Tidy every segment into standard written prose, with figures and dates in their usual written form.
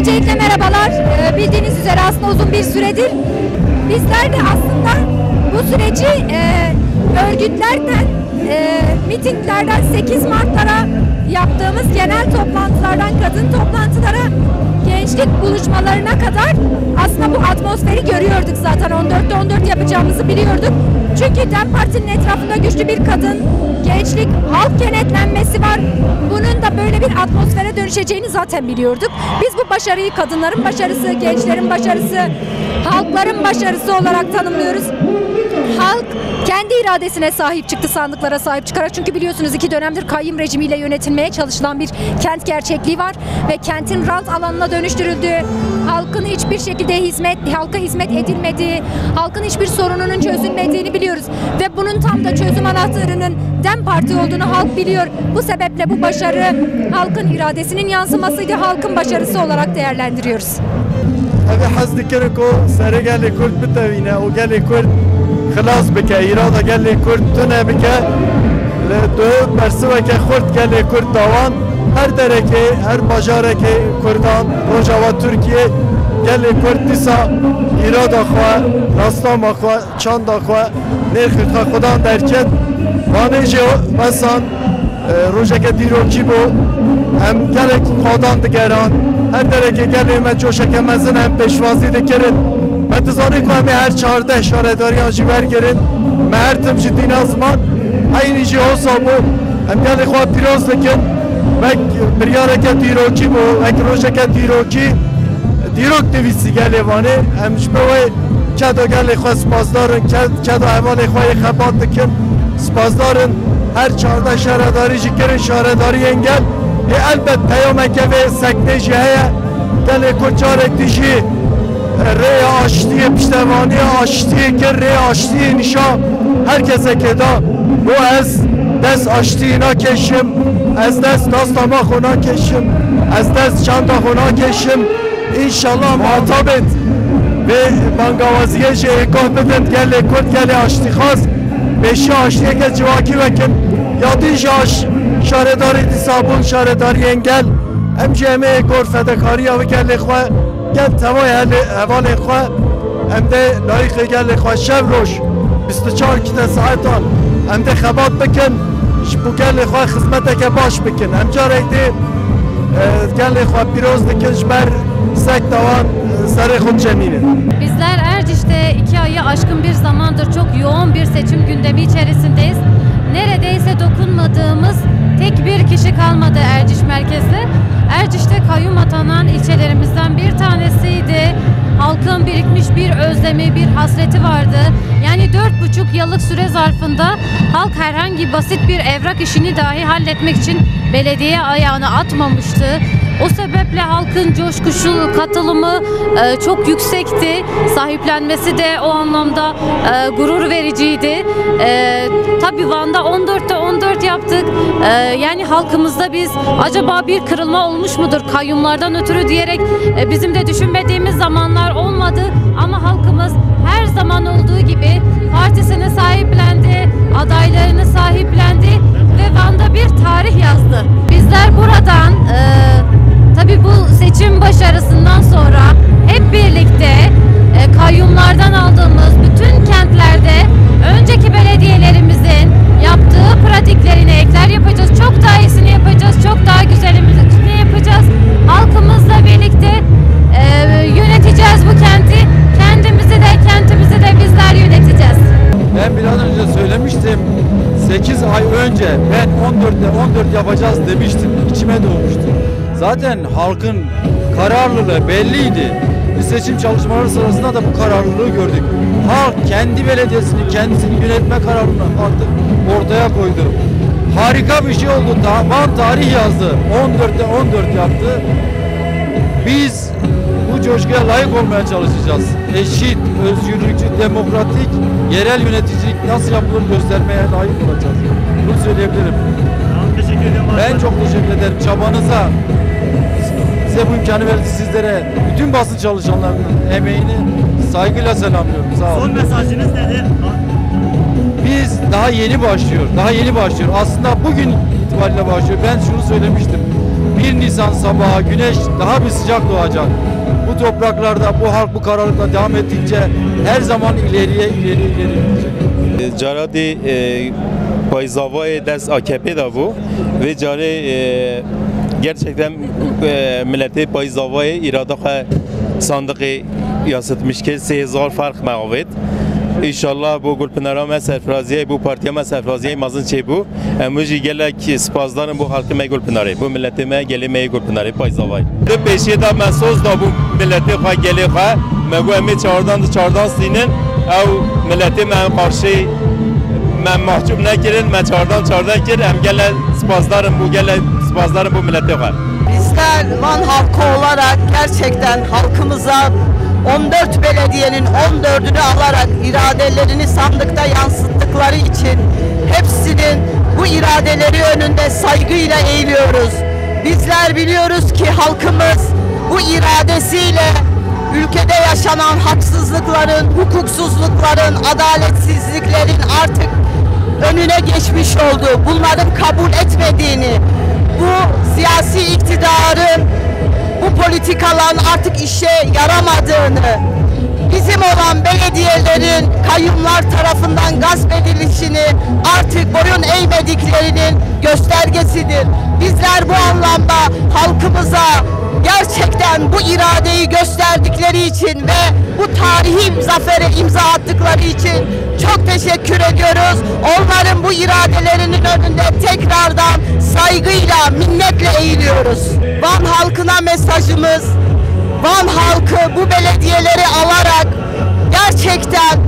Öncelikle merhabalar. Bildiğiniz üzere aslında uzun bir süredir bizler de aslında bu süreci örgütlerden, mitinglerden 8 Mart'lara yaptığımız genel toplantılardan kadın toplantılara, gençlik buluşmalarına kadar aslında bu atmosferi görüyorduk zaten. 14'te 14 yapacağımızı biliyorduk. Çünkü DEM Parti'nin etrafında güçlü bir kadın, gençlik, halk kenetlenmesi var. Bunun da böyle bir atmosfere dönüşeceğini zaten biliyorduk. Biz bu başarıyı kadınların başarısı, gençlerin başarısı, halkların başarısı olarak tanımlıyoruz. Halk kendi iradesine sahip çıktı, sandıklara sahip çıkarak. Çünkü biliyorsunuz 2 dönemdir kayyum rejimiyle yönetilmeye çalışılan bir kent gerçekliği var ve kentin rant alanına dönüştürüldüğü, halkın hiçbir şekilde halka hizmet edilmediği, halkın hiçbir sorununun çözülmediğini biliyoruz ve bunun tam da çözüm anahtarının DEM Parti olduğunu halk biliyor. Bu sebeple bu başarı halkın iradesinin yansımasıydı, halkın başarısı olarak değerlendiriyoruz. Evi haz dikir ku seri gelli Kürt bitevine o gelli Kürt خلاص بك إرادة قال لي كرد تنا بك لدو برسوة كخرد قال لي كرد دوان هر دركي هر بجاركي كردان روجاوا تركيا قال لي كرد ديسا إرادة خوا راستام خوا چاند خوا نرخ خودان دركت وانه جو مثلا روجك دیروکی بو هم گلک خودان دگران هر درکه گلی من جوشک مزن هم پیشوازی دکرد متزاری که همه هر 14 شارداری آنجی برگرد مهر تمشی دین ازمان اینی جی حسا بو هم گلی خواه پیروز دکن وک بریاره که دیروکی بو وک روشه که دیروک دویسی گلی وانه همش بوی کدو گلی خواه سپاسدارن کدو حوالی خواه خبات دکن سپاسدارن her 14 şaradari jikirin şaradari engel elbet peyameke ve sekneji heye gele koçarek dişi reye açtığı piştevaniye açtığı ki reye açtığı nişa herkese keda bu ez des açtığına keşim ez des dastama khona keşim ez des çanda khona keşim inşallah muhatabet ve bangavaziye kahbeden gele kot gele açtı khas beşi açtığı ki civaki vekin yadi jaş şaredari disabun şaredari engel hem cemiye gor fedekariya ve gelle khwa gel tavay hevale khwa hem de layık gelle khwa şevroş 24 kite saatan hem de xebat bikin bu gelle khwa hizmeteke baş bikin hem carekdi gelle khwa piroz dikin jber sek davan sarı khud ceminin. Bizler Erciş'te 2 ayı aşkın bir zamandır çok yoğun bir seçim gündemi içerisindeyiz. Neredeyse dokunmadığımız tek bir kişi kalmadı Erciş merkezde. Erciş'te kayyum atanan ilçelerimizden bir tanesiydi. Halkın birikmiş bir özlemi, bir hasreti vardı. Yani 4,5 yıllık süre zarfında halk herhangi basit bir evrak işini dahi halletmek için belediye ayağını atmamıştı. O sebeple halkın coşkuşu katılımı çok yüksekti. Sahiplenmesi de o anlamda gurur vericiydi. Tabii Van'da 14'te 14 yaptık. Yani halkımızda biz acaba bir kırılma olmuş mudur kayyumlardan ötürü diyerek bizim de düşünmediğimiz zamanlar olmadı. Ama halkımız her zaman olduğu gibi partisini sahiplendi, adaylarını sahiplendi ve Van'da bir tarih yazdı. Bizler buradan tabii bu seçim başarısından sonra hep birlikte kayyumlardan aldığımız bütün kentlerde önceki belediyelerimizin yaptığı pratiklerine ekler yapacağız. Çok daha iyisini yapacağız. Çok daha güzelini yapacağız. Halkımızla birlikte yöneteceğiz bu kenti. Kentimizi de bizler yöneteceğiz. Ben biraz önce söylemiştim. 8 ay önce ben 14'te 14 yapacağız demiştim. İçime doğmuştu. Zaten halkın kararlılığı belliydi. Biz seçim çalışmaları sırasında da bu kararlılığı gördük. Halk kendi belediyesini, kendisini yönetme kararını artık ortaya koydu. Harika bir şey oldu. Van tarih yazdı. 14'te 14 yaptı. Biz bu coşkuya layık olmaya çalışacağız. Eşit, özgürlükçü, demokratik, yerel yöneticilik nasıl yapılır göstermeye layık olacağız. Bunu söyleyebilirim. Teşekkür ederim. Ben çok teşekkür ederim çabanıza. Size bu imkanı verdi sizlere. Bütün basın çalışanlarının emeğini saygıyla selamlıyorum. Sağ olun. Son mesajınız nedir? Biz daha yeni başlıyor. Aslında bugün itibariyle başlıyor. Ben şunu söylemiştim. 1 Nisan sabahı güneş daha bir sıcak doğacak. Bu topraklarda bu halk bu kararlılıkla devam ettikçe her zaman ileriye gidecek. Caradi payzavayı ders AKP da bu ve cari gerçekten milleti payzavayı irada sandığı yansıtmış ki 3000 fark mağvet. İnşallah bu Gülpınar'a serfraziye, bu partiye serfraziye mazın şey bu. Emuji gelek spazların bu halkı me Gülpınar'ı, bu milletime gelime Gülpınar'ı payzavay. Bu peşi de men söz da bu milleti ha geli ha, megu emi çağırdan sinin, ev milleti men karşı men mahcup ne kirin, men çağırdan kirin, hem gele spazların bu milleti ha. Bizler Van halkı olarak gerçekten halkımıza 14 belediyenin 14'ünü alarak iradelerini sandıkta yansıttıkları için hepsinin bu iradeleri önünde saygıyla eğiliyoruz. Bizler biliyoruz ki halkımız bu iradesiyle ülkede yaşanan haksızlıkların, hukuksuzlukların, adaletsizliklerin artık önüne geçmiş oldu. Bunların kabul etmediğini, bu siyasi iktidarın bu politikaların artık işe yaramadığını, bizim olan belediyelerin kayyumlar tarafından gasp edilişini artık boyun eğmediklerinin göstergesidir. Bizler bu anlamda halkımıza gerçekten bu iradeyi gösterdikleri için ve bu tarihi zafere imza attıkları için çok teşekkür ediyoruz. Onların bu iradelerinin önünde tekrardan saygıyla, minnetle eğiliyoruz. Van halkına mesajımız, Van halkı bu belediyeleri alarak gerçekten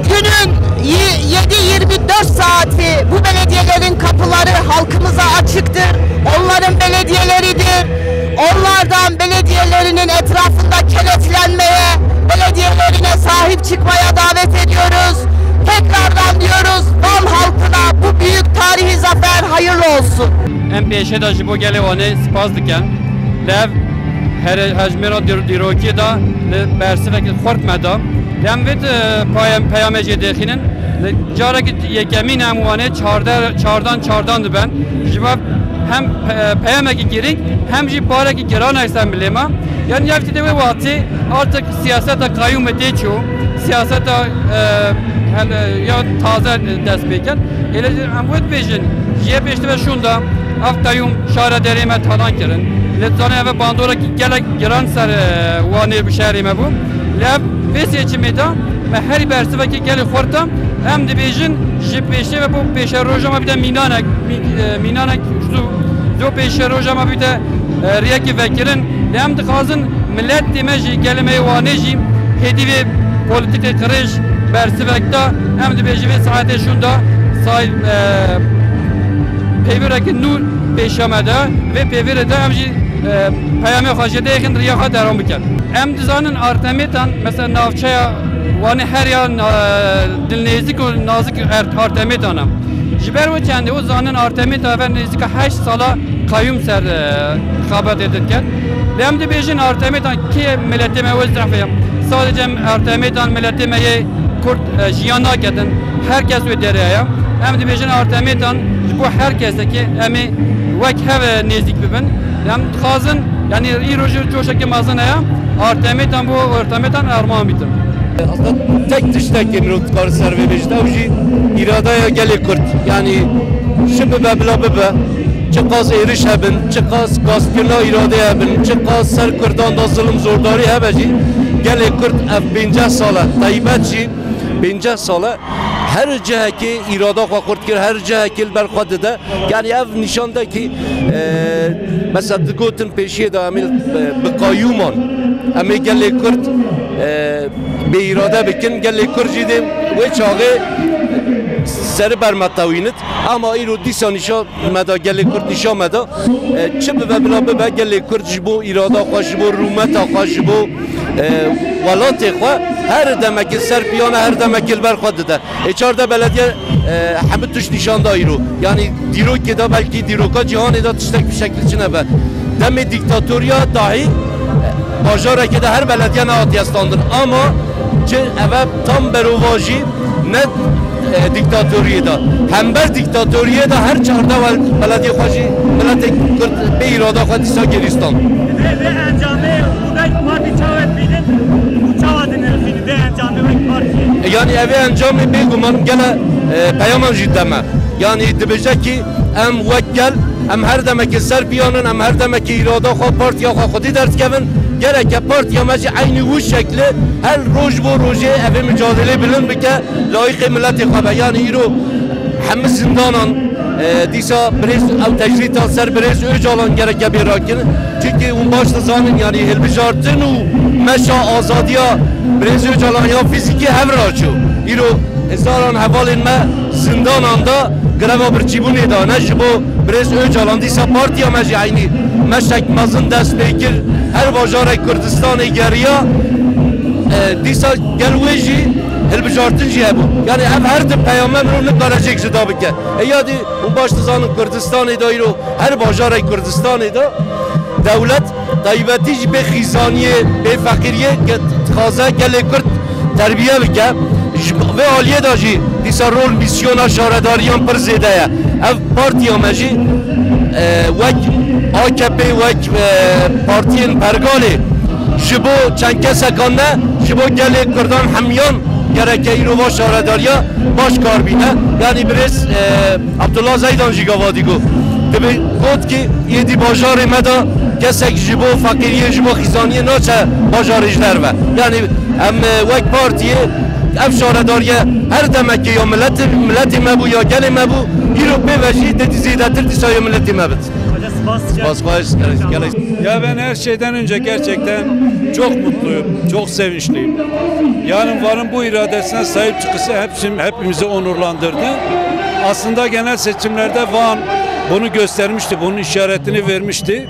günün 7-24 saati bu belediyelerin kapıları halkımıza açıktır. Onların belediyeleridir. Onlardan belediyelerinin etrafında kenetlenmeye, belediyelerine sahip çıkmaya davet ediyoruz. Tekrardan diyoruz, Van halkına bu büyük tarihi zafer hayırlı olsun. Em peşe da jibo gele wane spas diken. Lev her hacmera diroki da bersi ve xort meda. Lem vet peyameci dexinin cara ki yekemin amwane çardan ben. Jibo hem peyameki girik hem ji paraki giran aysan bilema. Yani yaftide ve vakti artık siyasete kayyum ediyor. Siyasete ya taze desbeken. Ele amvet bejin. Jiye peşte ve şunda av kayyum şara derime talan kirin. Letzane ve bandora ki gelek giran ser vani bir şehrime bu. Lev ve seçimi de ve her bersi ve ki gele xorta hem de bejin ji peşte ve bu peşe rojama bir de minanek şu peşe rojama bir de riyaki vekirin hem de kazın millet demeji gelmeyi vaneji hedivi politika kırış bersi vekta hem de beji ve saate şunda say pevireki nur peşamede ve pevirede hemji peyami hacede yakın riyaha devam biken. Hem dizanın artemetan mesela navçaya vani her ya dilnezik o nazik artemetana. Jiber ve kendi o zanın artemeta ve nezik 8 sala kayyum ser haber edilken. Hem de bejin artemetan ki milletime öz tarafı. Sadece artemetan milletime Kurt jiyana kedin herkes ve dereye. Hem de bejin artemetan bu herkesteki emi vek have nezik bibin. Hem kazın yani iroju coşaki mazanaya artemetan bu artemetan armağan bitir. Tek tiştekin rutkar servebejde uji iradaya geli kurt. Yani şüphe bebla bebe. Çıkaz eriş hebin, çıkaz gaspirla irade hebin, çıkaz ser kurdan da zulüm zordari hebeci. Geli kurt ev 50 sala, tayyibetçi 50 sala. Her ciheki irada kurt kir, her ciheki berkad de. Yani ev nişandaki mesela digotin peşiye de amil bekayyuman. Emi geli kurt be irade bikin, geli kurt jidim ve çağı seri bermetavînit ama îro dîsa nîşa meda gelê Kurd nîşa meda çi bibe bila bibe gelê Kurd ji bo îrada xwe ji bo rûmeta xwe ji bo welatê xwe her demekî ser piyana her demekî li ber xwe dide. Çarda belediye hemî tuş nîşan da îro yani dîrokê da belkî dîroka cîhanê da tiştek bir şekil çi nebe. Demê dîktatoriya dahî bajarekê de her belediye ne hatiyestandin ama çi eve tam berovajî ne diktatöriyede. Hember diktatöriyede her çarda ve belediye xaji milleti Kürt be irada xatisa Giristan. Ve encamı buradaki parti çavet bilin. Bu çavetin elfini de encamı ve parti. Yani evi encamı bir gumanım gene peyaman jiddeme. Yani dibece ki em vekkel em her demek ki Serbiyanın em her demek ki irada xo partiya xo xudi ders kevin gerek partiya meci aynı bu şekli her roj bu roje evi mücadele bilin bike layık milleti xabe yani iro hem zindanan disa brez ev tecrita ser brez öcalan gerek bir rakin çünkü on başta zanın yani hilbijartın u meşa azadiya brez öcalan ya fiziki hevraçu iro ezaran havalin me zindananda greva bir çibuni da ne jibo brez öcalan disa partiya meci aynı meşek mazın dest bekir her bajarek Kürdistan'ı geriye disa gelveji hilbijartın jiye bu yani her tip peygamber onu karacak zida bike ya di on başta zanın Kürdistan'ı da iro her bajarek Kürdistan'ı da devlet taybeti be xizaniye be fakiriye txaza gele Kürt terbiye bike ve aliye da ji disa rol misyona şaredariyan per zedeye ev partiya meji vek AKP vek partiyen pergali jibo çend kesekan ne jibo gele Kürdan hemyan gereke irova şaredariya baş karbine yani biraz Abdullah Zeydan jigavadigo tabi kod ki yedi bajarı meda kesek jibo fakiriye jibo xizaniye naçe bajarıcılar ve yani hem vek partiye ev şaredariye her demek ki ya milleti mebu ya gele mebu iro beveji de dizidatir disaya milleti mebit. Ya ben her şeyden önce gerçekten çok mutluyum, çok sevinçliyim. Yani Van'ın bu iradesine sahip çıkısı hepimizi onurlandırdı. Aslında genel seçimlerde Van bunu göstermişti, bunun işaretini vermişti.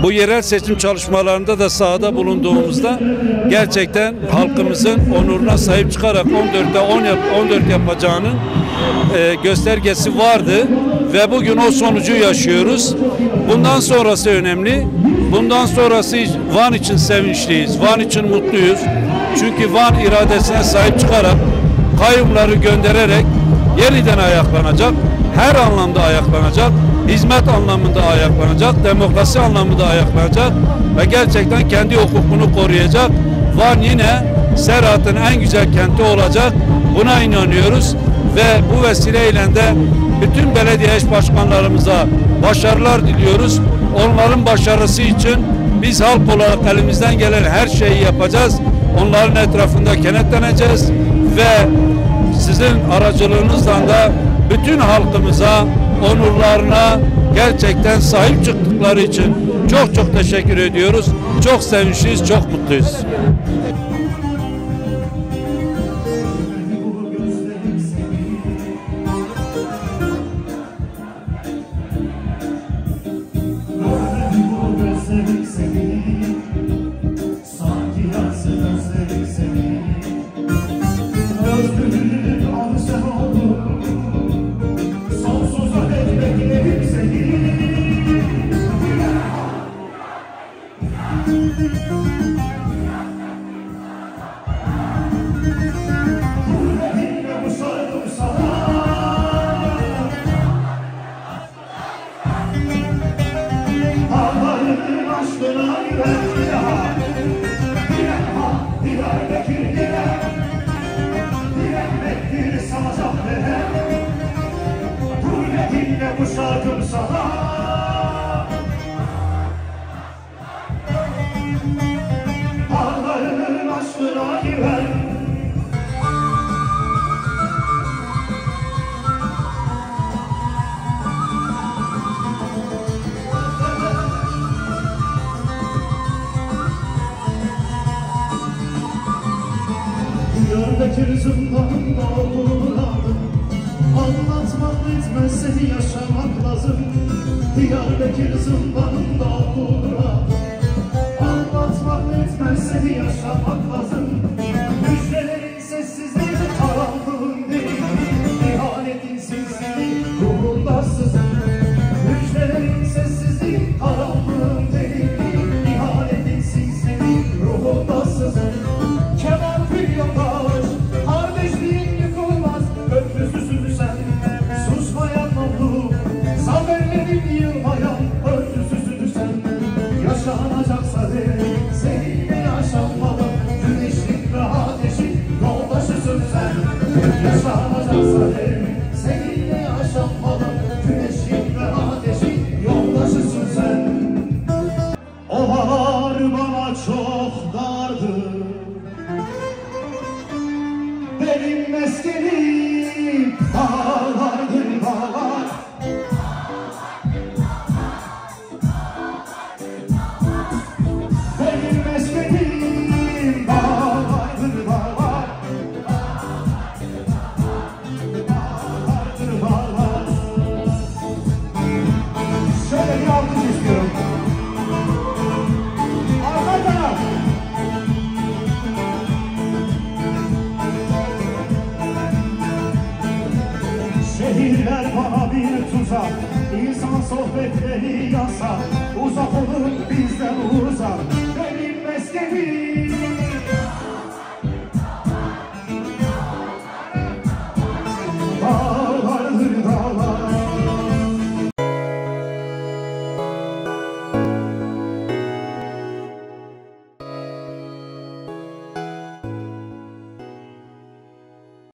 Bu yerel seçim çalışmalarında da sahada bulunduğumuzda gerçekten halkımızın onuruna sahip çıkarak 14'te 14 yapacağının göstergesi vardı. Ve bugün o sonucu yaşıyoruz. Bundan sonrası önemli. Bundan sonrası Van için sevinçliyiz. Van için mutluyuz. Çünkü Van iradesine sahip çıkarak, kayyumları göndererek yeniden ayaklanacak. Her anlamda ayaklanacak. Hizmet anlamında ayaklanacak. Demokrasi anlamında ayaklanacak. Ve gerçekten kendi hukukunu koruyacak. Van yine Serhat'ın en güzel kenti olacak. Buna inanıyoruz. Ve bu vesileyle de bütün belediye eş başkanlarımıza başarılar diliyoruz. Onların başarısı için biz halk olarak elimizden gelen her şeyi yapacağız. Onların etrafında kenetleneceğiz ve sizin aracılığınızla da bütün halkımıza, onurlarına gerçekten sahip çıktıkları için çok çok teşekkür ediyoruz. Çok sevinçliyiz, çok mutluyuz. Diyarbakır zindanında olduğunu aldım. Anlatmak bitmez seni yaşamak lazım. Diyarbakır zindanında olduğunu aldım. Anlatmak bitmez seni yaşamak lazım. Müjdelerin sessizliği karanlığın değil. İhanetin sinsizliği ruhunda sızın. Müjdelerin sessizliği karanlığın değil. İhanetin sinsizliği ruhunda sızın. Kemal Filyonlar, kardeşliğin yıkılmaz, köprüsüz Yerusalim seninle yaşanmalı. Güneşin ve ateşin yoldaşısın sen. Ovalar bana çok dardı, benim meskenim dağlardır dağlar. Benim meskenim dağlardır dağlar. Dağlardır dağlar. Şöyle bir alkış istiyorum. Arka taraf. Şehirler bana bir tuzak, insan sohbetleri yasak. Uzak olun bizden uzak, benim meskenim